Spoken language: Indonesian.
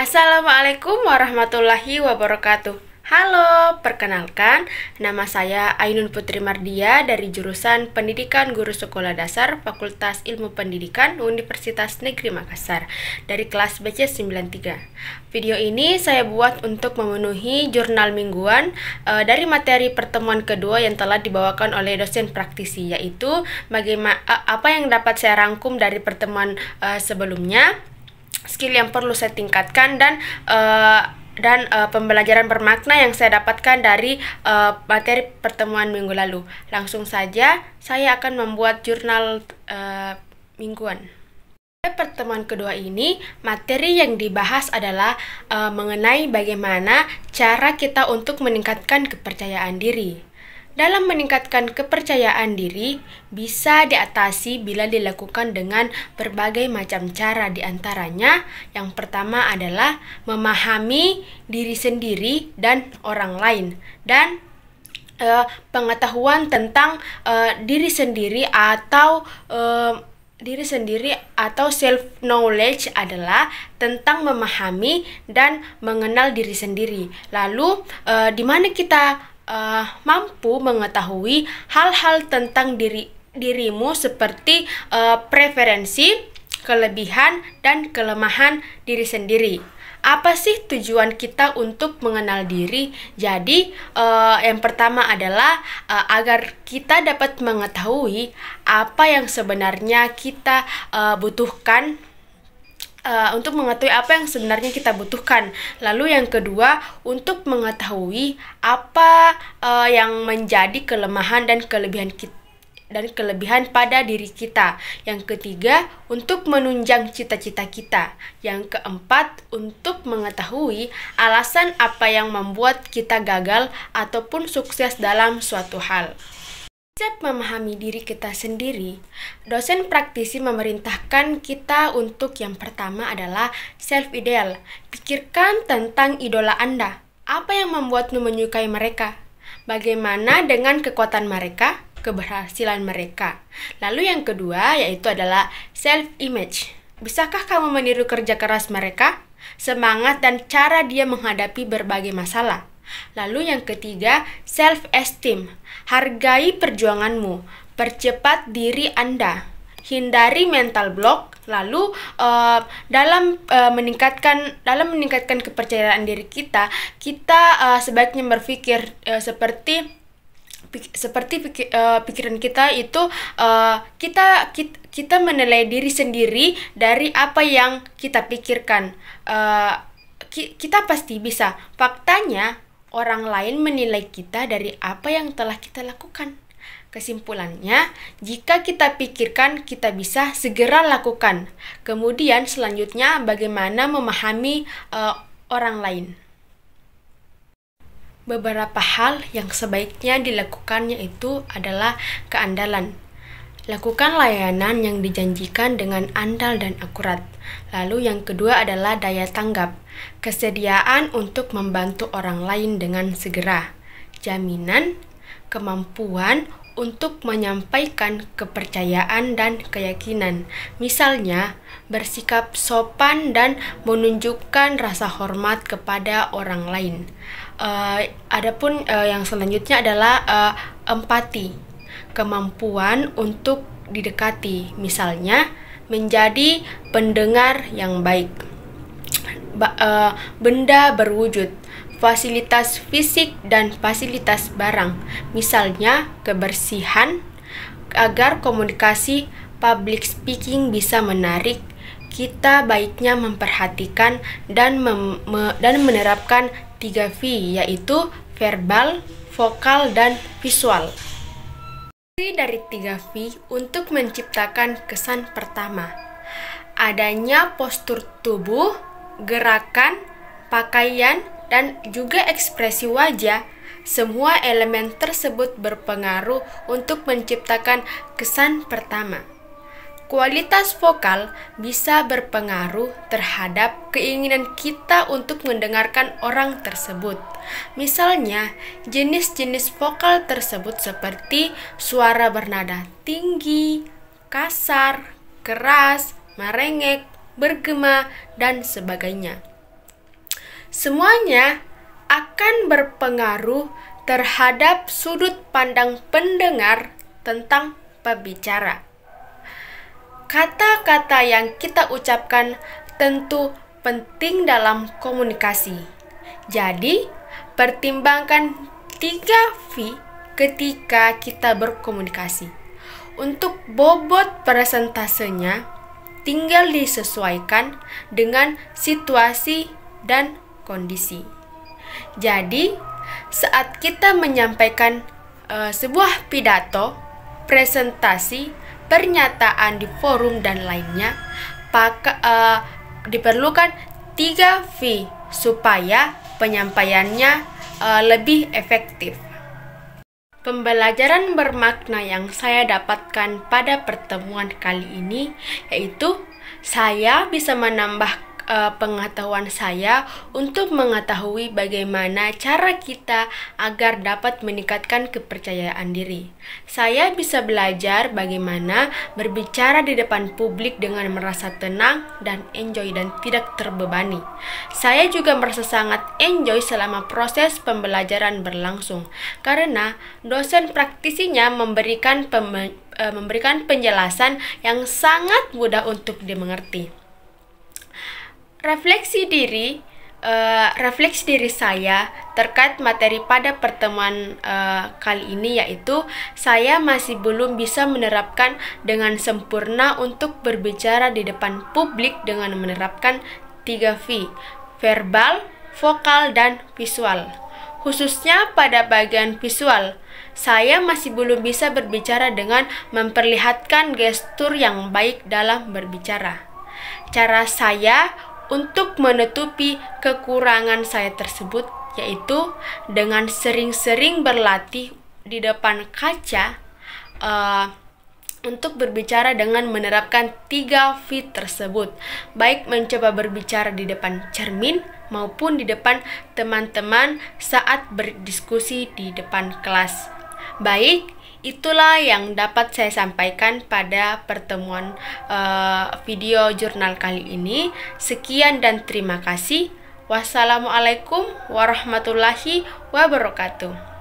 Assalamualaikum warahmatullahi wabarakatuh. Halo, perkenalkan, nama saya Ainun Putri Mardia dari jurusan Pendidikan Guru Sekolah Dasar Fakultas Ilmu Pendidikan Universitas Negeri Makassar dari kelas BC93. Video ini saya buat untuk memenuhi jurnal mingguan dari materi pertemuan kedua yang telah dibawakan oleh dosen praktisi, yaitu apa yang dapat saya rangkum dari pertemuan sebelumnya, skill yang perlu saya tingkatkan, dan pembelajaran bermakna yang saya dapatkan dari materi pertemuan minggu lalu. Langsung saja saya akan membuat jurnal mingguan. Pada pertemuan kedua ini, materi yang dibahas adalah mengenai bagaimana cara kita untuk meningkatkan kepercayaan diri. Dalam meningkatkan kepercayaan diri, bisa diatasi bila dilakukan dengan berbagai macam cara. Di antaranya, yang pertama adalah memahami diri sendiri dan orang lain. Dan pengetahuan tentang diri sendiri atau self knowledge adalah tentang memahami dan mengenal diri sendiri. Lalu di mana kita mampu mengetahui hal-hal tentang dirimu seperti preferensi, kelebihan, dan kelemahan diri sendiri. Apa sih tujuan kita untuk mengenal diri? Jadi, yang pertama adalah agar kita dapat mengetahui apa yang sebenarnya kita butuhkan, untuk mengetahui apa yang sebenarnya kita butuhkan. Lalu yang kedua, untuk mengetahui apa yang menjadi kelemahan dan kelebihan pada diri kita. Yang ketiga, untuk menunjang cita-cita kita. Yang keempat, untuk mengetahui alasan apa yang membuat kita gagal ataupun sukses dalam suatu hal. Sejak memahami diri kita sendiri, dosen praktisi memerintahkan kita untuk yang pertama adalah self-ideal. Pikirkan tentang idola Anda. Apa yang membuatmu menyukai mereka? Bagaimana dengan kekuatan mereka, keberhasilan mereka? Lalu yang kedua yaitu adalah self-image. Bisakah kamu meniru kerja keras mereka, semangat dan cara dia menghadapi berbagai masalah? Lalu yang ketiga, self-esteem. Hargai perjuanganmu, percepat diri Anda, hindari mental block. Lalu dalam meningkatkan kepercayaan diri kita sebaiknya berpikir seperti pikiran kita itu kita menilai diri sendiri dari apa yang kita pikirkan. Kita pasti bisa. Faktanya, orang lain menilai kita dari apa yang telah kita lakukan. Kesimpulannya, jika kita pikirkan, kita bisa segera lakukan. Kemudian selanjutnya, bagaimana memahami orang lain. Beberapa hal yang sebaiknya dilakukannya itu adalah keandalan. Lakukan layanan yang dijanjikan dengan andal dan akurat. Lalu yang kedua adalah daya tanggap. Kesediaan untuk membantu orang lain dengan segera. Jaminan, kemampuan untuk menyampaikan kepercayaan dan keyakinan. Misalnya, bersikap sopan dan menunjukkan rasa hormat kepada orang lain. Adapun yang selanjutnya adalah empati. Kemampuan untuk didekati, misalnya menjadi pendengar yang baik. Benda berwujud, fasilitas fisik dan fasilitas barang, misalnya kebersihan. Agar komunikasi public speaking bisa menarik, kita baiknya memperhatikan dan menerapkan 3V, yaitu verbal, vokal, dan visual. Dari 3V untuk menciptakan kesan pertama, adanya postur tubuh, gerakan, pakaian, dan juga ekspresi wajah. Semua elemen tersebut berpengaruh untuk menciptakan kesan pertama. Kualitas vokal bisa berpengaruh terhadap keinginan kita untuk mendengarkan orang tersebut. Misalnya, jenis-jenis vokal tersebut seperti suara bernada tinggi, kasar, keras, merengek, bergema, dan sebagainya. Semuanya akan berpengaruh terhadap sudut pandang pendengar tentang pembicara. Kata-kata yang kita ucapkan tentu penting dalam komunikasi. Jadi, pertimbangkan 3V ketika kita berkomunikasi. Untuk bobot presentasenya, tinggal disesuaikan dengan situasi dan kondisi. Jadi, saat kita menyampaikan sebuah pidato, presentasi, pernyataan di forum dan lainnya, diperlukan 3V supaya penyampaiannya lebih efektif. Pembelajaran bermakna yang saya dapatkan pada pertemuan kali ini yaitu saya bisa menambah pengetahuan saya untuk mengetahui bagaimana cara kita agar dapat meningkatkan kepercayaan diri. Saya bisa belajar bagaimana berbicara di depan publik dengan merasa tenang dan enjoy dan tidak terbebani. Saya juga merasa sangat enjoy selama proses pembelajaran berlangsung karena dosen praktisinya memberikan penjelasan yang sangat mudah untuk dimengerti. Refleksi diri saya terkait materi pada pertemuan kali ini yaitu saya masih belum bisa menerapkan dengan sempurna untuk berbicara di depan publik dengan menerapkan 3V, verbal, vokal, dan visual. Khususnya pada bagian visual, saya masih belum bisa berbicara dengan memperlihatkan gestur yang baik dalam berbicara. Cara saya untuk menutupi kekurangan saya tersebut yaitu dengan sering-sering berlatih di depan kaca untuk berbicara dengan menerapkan 3V tersebut, baik mencoba berbicara di depan cermin maupun di depan teman-teman saat berdiskusi di depan kelas. Baik, itulah yang dapat saya sampaikan pada pertemuan video jurnal kali ini. Sekian dan terima kasih. Wassalamualaikum warahmatullahi wabarakatuh.